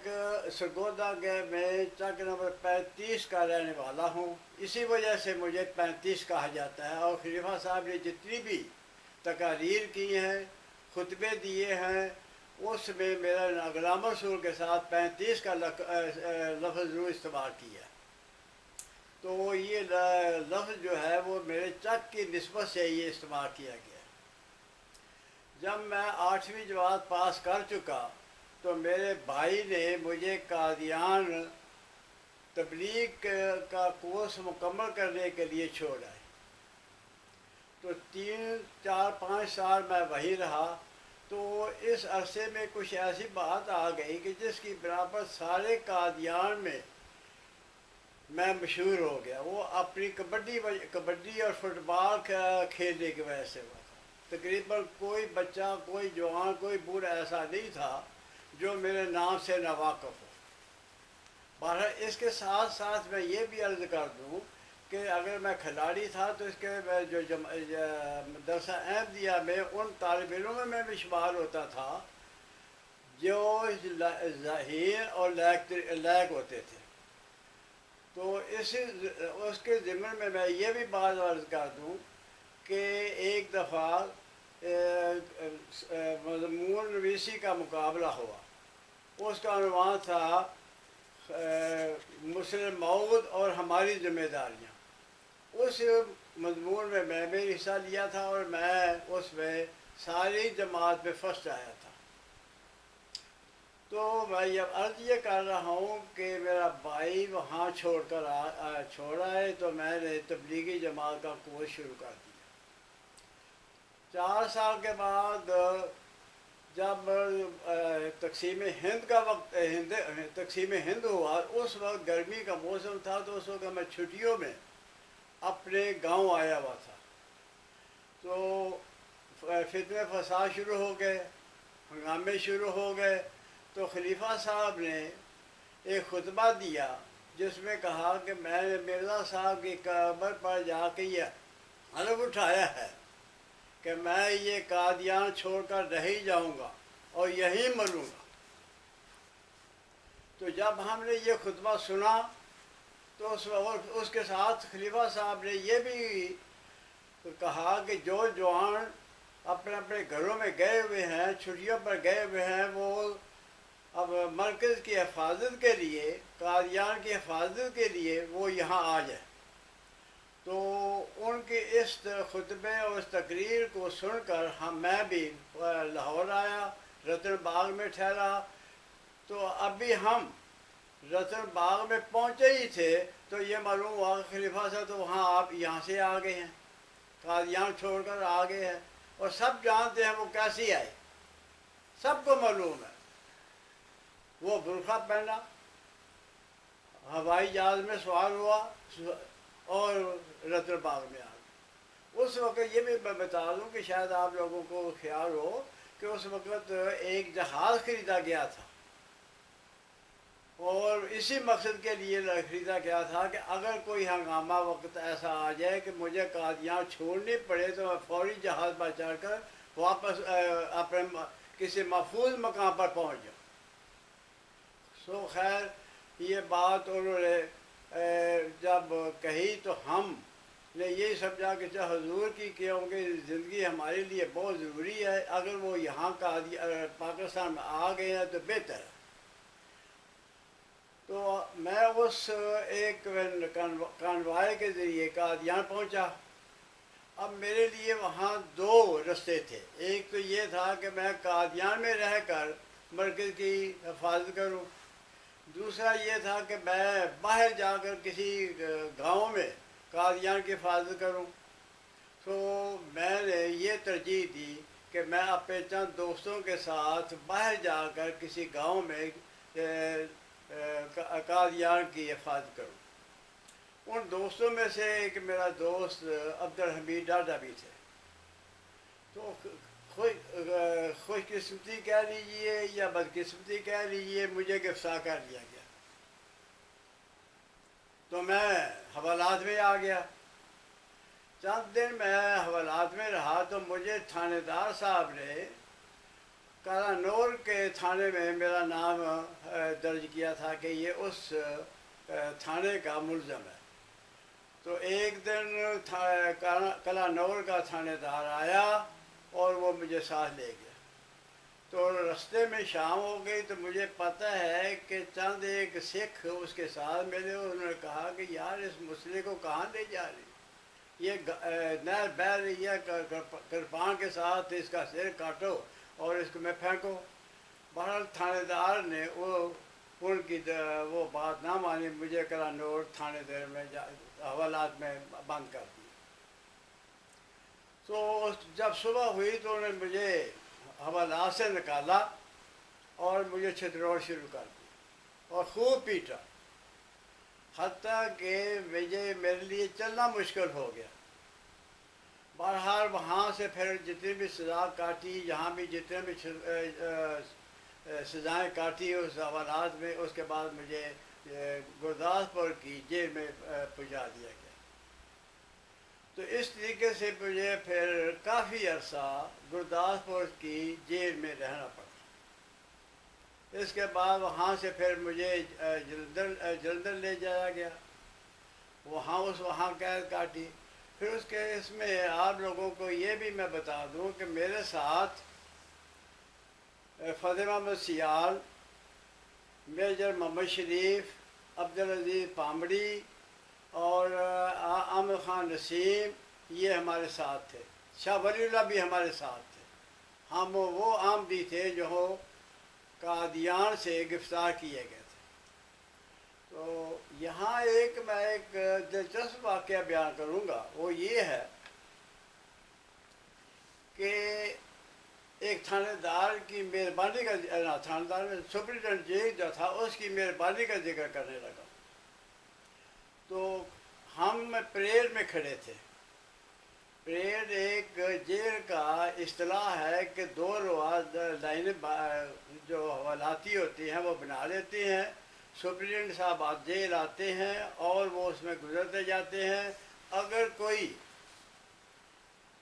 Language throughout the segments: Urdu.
چک سرگودا کے میں چک نمبر 35 کا رہنے والا ہوں. اسی وجہ سے مجھے 35 کہا جاتا ہے. اور خلیفہ صاحب نے جتنی بھی تقاریر کی ہیں، خطبے دیے ہیں، اس میں میرا ناگرام رسول کے ساتھ 35 کا لفظ ضرور استعمال کیا. تو یہ لفظ جو ہے وہ میرے چک کی نسبت سے یہ استعمال کیا گیا. جب میں 8ویں جماعت پاس کر چکا تو میرے بھائی نے مجھے قادیان تبلیغ کا کورس مکمل کرنے کے لیے چھوڑا ہے. تو 3 4 5 سال میں وہیں رہا. تو اس عرصے میں کچھ ایسی بات آ گئی کہ جس کی برابر سارے قادیان میں میں مشہور ہو گیا. وہ اپنی کبڈی اور فٹ بال کھیلنے کی وجہ سے ہوا تھا. تقریباً کوئی بچہ، کوئی جوان، کوئی بوڑھا ایسا نہیں تھا جو میرے نام سے ناواقف ہو. بہرحال اس کے ساتھ ساتھ میں یہ بھی عرض کر دوں کہ اگر میں کھلاڑی تھا تو اس کے جو مدرسہ احمدیہ میں ان طالب علموں میں بھی شمار ہوتا تھا جو ظہیر اور لائق ہوتے تھے. تو اس کے ضمن میں یہ بھی بات عرض کر دوں کہ ایک دفعہ مضمون نویسی کا مقابلہ ہوا. اس کا عنوان تھا مسلم موعود اور ہماری ذمہ داریاں. اس مضمون میں نے حصہ لیا تھا اور میں اس میں ساری جماعت میں فرسٹ آیا تھا. تو میں یہ عرض یہ کر رہا ہوں کہ میرا بھائی وہاں چھوڑا ہے تو میں نے تبلیغی جماعت کا کورس شروع کر دیا. 4 سال کے بعد جب تقسیم ہند کا وقت تقسیم ہند ہوا، اس وقت گرمی کا موسم تھا. تو اس وقت میں چھٹیوں میں اپنے گاؤں آیا ہوا تھا. تو فتنہ فساد شروع ہو گئے، ہنگامے شروع ہو گئے. تو خلیفہ صاحب نے ایک خطبہ دیا جس میں کہا کہ میں نے مرزا صاحب کی قبر پر جا کے یہ حلف اٹھایا ہے کہ میں یہ قادیان چھوڑ کر نہیں جاؤں گا اور یہیں مروں گا. تو جب ہم نے یہ خطبہ سنا تو اس کے ساتھ خلیفہ صاحب نے یہ بھی کہا کہ جو جوان اپنے اپنے گھروں میں گئے ہوئے ہیں، چھٹیوں پر گئے ہوئے ہیں، وہ اب مرکز کی حفاظت کے لیے، قادیان کی حفاظت کے لیے وہ یہاں آ جائے. تو ان کے اس خطبے اور اس تقریر کو سن کر میں بھی لاہور آیا، رتن باغ میں ٹھہرا. تو ابھی ہم رتن باغ میں پہنچے ہی تھے تو یہ معلوم ہوا کہ خلیفہ صاحب تو وہاں آپ یہاں سے آ گئے ہیں، قادیان چھوڑ کر آ گئے ہیں. اور سب جانتے ہیں وہ کیسی آئے، سب کو معلوم ہے. وہ برقع پہنا، ہوائی جہاز میں سوار ہوا اور رتن باغ میں آ گیا. اس وقت یہ بھی میں بتا دوں کہ شاید آپ لوگوں کو خیال ہو کہ اس وقت ایک جہاز خریدا گیا تھا اور اسی مقصد کے لیے خریدا گیا تھا کہ اگر کوئی ہنگامہ وقت ایسا آ جائے کہ مجھے قادیان چھوڑنی پڑے تو میں فوری جہاز پر چڑھ کر واپس اپنے کسی محفوظ مقام پر پہنچ جاؤں. سو خیر یہ بات انہوں نے جب کہی تو ہم نے یہی سمجھا کہ چاہے حضور کی کیونکہ زندگی ہمارے لیے بہت ضروری ہے، اگر وہ یہاں پاکستان میں آ گئے ہیں تو بہتر ہے. تو میں اس ایک کانوائے کے ذریعے قادیان پہنچا. اب میرے لیے وہاں 2 رستے تھے. ایک تو یہ تھا کہ میں قادیان میں رہ کر مرکز کی حفاظت کروں، دوسرا یہ تھا کہ میں باہر جا کر کسی گاؤں میں قادیان کی حفاظت کروں. تو میں نے یہ ترجیح دی کہ میں اپنے چند دوستوں کے ساتھ باہر جا کر کسی گاؤں میں قادیان کی حفاظت کروں. ان دوستوں میں سے ایک میرا دوست عبدالحمید ڈاڈا بھی تھے. تو خوش قسمتی کہہ لیجیے یا بدقسمتی کہہ لیجیے، مجھے گرفتار کر لیا گیا. تو میں حوالات میں آ گیا. چند دن میں حوالات میں رہا تو مجھے تھانے دار صاحب نے کلانور کے تھانے میں میرا نام درج کیا تھا کہ یہ اس تھانے کا ملزم ہے۔ تو ایک دن کلانور کا تھانے دار آیا اور وہ مجھے ساتھ لے گیا۔ تو رستے میں شام ہو گئی تو مجھے پتہ ہے کہ چند ایک سکھ اس کے ساتھ ملے، انہوں نے کہا کہ یار اس مسئلے کو کہاں لے جا رہی، یہ نہر بہہ رہی ہے، کرپان کے ساتھ اس کا سر کاٹو اور اس کو میں پھینکو۔ بہرحال تھانے دار نے ان کی وہ بات نہ مانی، مجھے کلانور تھانے دار میں حوالات میں بند کر دی۔ تو جب صبح ہوئی تو انہوں نے مجھے حوالات سے نکالا اور مجھے چھتروڑ شروع کر دی اور خوب پیٹا، حتیٰ کہ میرے لیے چلنا مشکل ہو گیا۔ بہرحال وہاں سے پھر جتنی بھی سزا کاٹی، جہاں بھی جتنے بھی سزائیں کاٹی اس حوالات میں، اس کے بعد مجھے گرداسپور کی جیل میں پہنچا دیا گیا۔ تو اس طریقے سے مجھے پھر کافی عرصہ گرداسپور کی جیل میں رہنا پڑا۔ اس کے بعد وہاں سے پھر مجھے جلندھر لے جایا گیا، وہاں قید کاٹی۔ پھر اس میں آپ لوگوں کو یہ بھی میں بتا دوں کہ میرے ساتھ فتح محمد سیال، میجر محمد شریف، عبدالعزیز پامڑی اور احمد خان نسیم، یہ ہمارے ساتھ تھے۔ شاہ ولی اللہ بھی ہمارے ساتھ تھے۔ ہم وہ آمدی تھے جو قادیان سے گرفتار کیے گئے تھے۔ تو یہاں میں ایک دلچسپ واقعہ بیان کروں گا، وہ یہ ہے کہ ایک تھانے دار کی مہربانی کا تھانے دار میں سپرنٹینڈنٹ جیل جو تھا اس کی مہربانی کا ذکر کرنے لگا۔ تو ہم پریڈ میں کھڑے تھے۔ پریڈ ایک جیل کا اصطلاح ہے کہ دو لائنیں جو حوالاتی ہوتی ہیں وہ بنا لیتی ہیں، سپرنٹینڈنٹ صاحب جیل آتے ہیں اور وہ اس میں گزرتے جاتے ہیں۔ اگر کوئی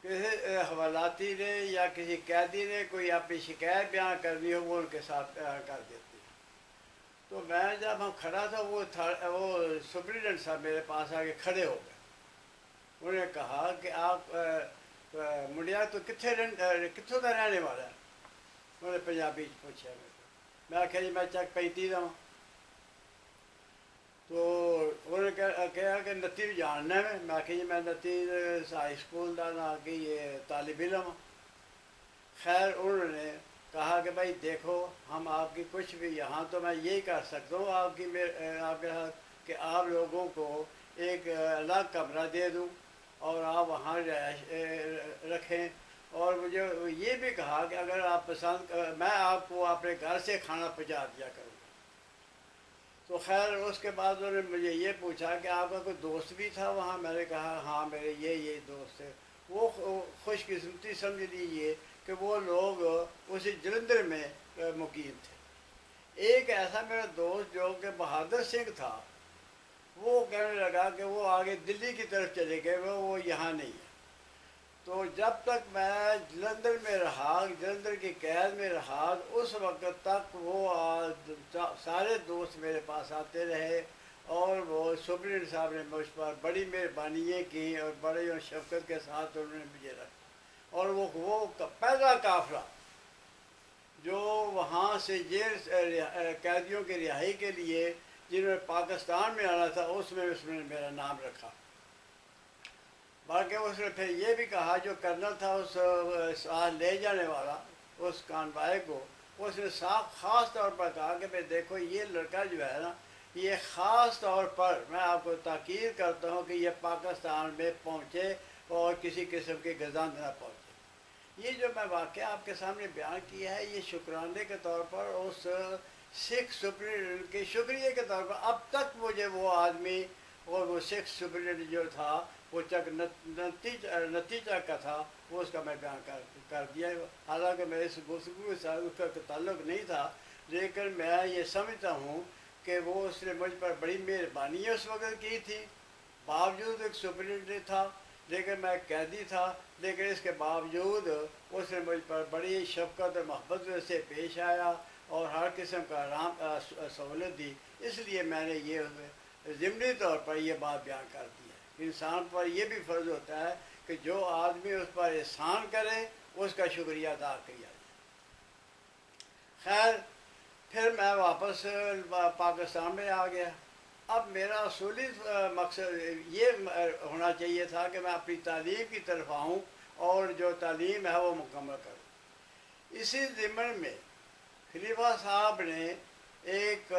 کسی حوالاتی نے یا کسی قیدی نے کوئی اپنی شکایت بیان کرنی ہو وہ ان کے ساتھ بیان کر دیتی ہے۔ تو میں جب ہم کھڑا تھا وہ سپرنٹینڈنٹ صاحب میرے پاس آ کے کھڑے ہو گئے۔ انہوں نے کہا کہ آپ منڈیا تو کتوں کا رہنے والا ہے؟ انہوں نے پنجابی پوچھا میرے کو۔ میں آخیا جی میں چک 35 دا ہوں۔ تو انہوں نے کہا کہ نتی جاننا ہے؟ میں آخیا جی میں نتی ہائی سکول کا نہ کہ یہ طالب علم ہوں۔ خیر انہوں نے کہا کہ بھائی دیکھو ہم آپ کی کچھ بھی یہاں تو میں یہی کر سکتا ہوں آپ کے ساتھ کہ آپ لوگوں کو ایک الگ کمرہ دے دوں اور آپ وہاں رکھیں، اور مجھے یہ بھی کہا کہ اگر آپ پسند میں آپ کو اپنے گھر سے کھانا پہنچا دیا کروں گا۔ تو خیر اس کے بعد انہوں نے مجھے یہ پوچھا کہ آپ کا کوئی دوست بھی تھا وہاں؟ میں نے کہا ہاں میرے یہ دوست تھے۔ وہ خوش قسمتی سمجھ لیجیے کہ وہ لوگ اسی جلندھر میں مقیم تھے۔ ایک ایسا میرا دوست جو کہ بہادر سنگھ تھا، وہ کہنے لگا کہ وہ آگے دلی کی طرف چلے گئے، وہ یہاں نہیں ہے۔ تو جب تک میں جلندھر میں رہا، جلندھر کی قید میں رہا، اس وقت تک وہ سارے دوست میرے پاس آتے رہے اور وہ سپرنٹینڈنٹ صاحب نے مجھ پر بڑی مہربانیاں کی اور بڑی شفقت کے ساتھ انہوں نے مجھے رکھا۔ اور وہ پہلا قافلہ جو وہاں سے جیل قیدیوں کی رہائی کے لیے جنہوں نے پاکستان میں آنا تھا اس میں نے میرا نام رکھا۔ باقی اس نے پھر یہ بھی کہا جو کرنل تھا اس ساتھ لے جانے والا اس کانوائے کو، اس نے خاص طور پر کہا کہ بھائی دیکھو یہ لڑکا جو ہے نا، یہ خاص طور پر میں آپ کو تاکید کرتا ہوں کہ یہ پاکستان میں پہنچے اور کسی قسم کی گزند نہ پہنچے۔ یہ جو میں واقعہ آپ کے سامنے بیان کیا ہے یہ شکرانے کے طور پر اس سکھ سپرنٹینڈنٹ کے شکریہ کے طور پر اب تک مجھے وہ آدمی اور وہ سکھ سپرنٹینڈنٹ جو تھا وہ نتیجہ کا تھا وہ اس کا میں بیان کر دیا۔ حالانکہ میں اس گفتگو کے ساتھ اس کا تعلق نہیں تھا، لیکن میں یہ سمجھتا ہوں کہ وہ اس نے مجھ پر بڑی مہربانی اس وقت کی تھی، باوجود ایک سپرنٹینڈنٹ تھا، لیکن میں قیدی تھا، لیکن اس کے باوجود اس نے مجھ پر بڑی شفقت اور محبت سے پیش آیا اور ہر قسم کا سہولت دی۔ اس لیے میں نے یہ ضمنی طور پر یہ بات بیان کر دی ہے۔ انسان پر یہ بھی فرض ہوتا ہے کہ جو آدمی اس پر احسان کرے اس کا شکریہ ادا کیا جائے۔ خیر، پھر میں واپس پاکستان میں آ گیا۔ اب میرا اصولی مقصد یہ ہونا چاہیے تھا کہ میں اپنی تعلیم کی طرف آؤں اور جو تعلیم ہے وہ مکمل کروں۔ اسی ضمن میں خلیفہ صاحب نے ایک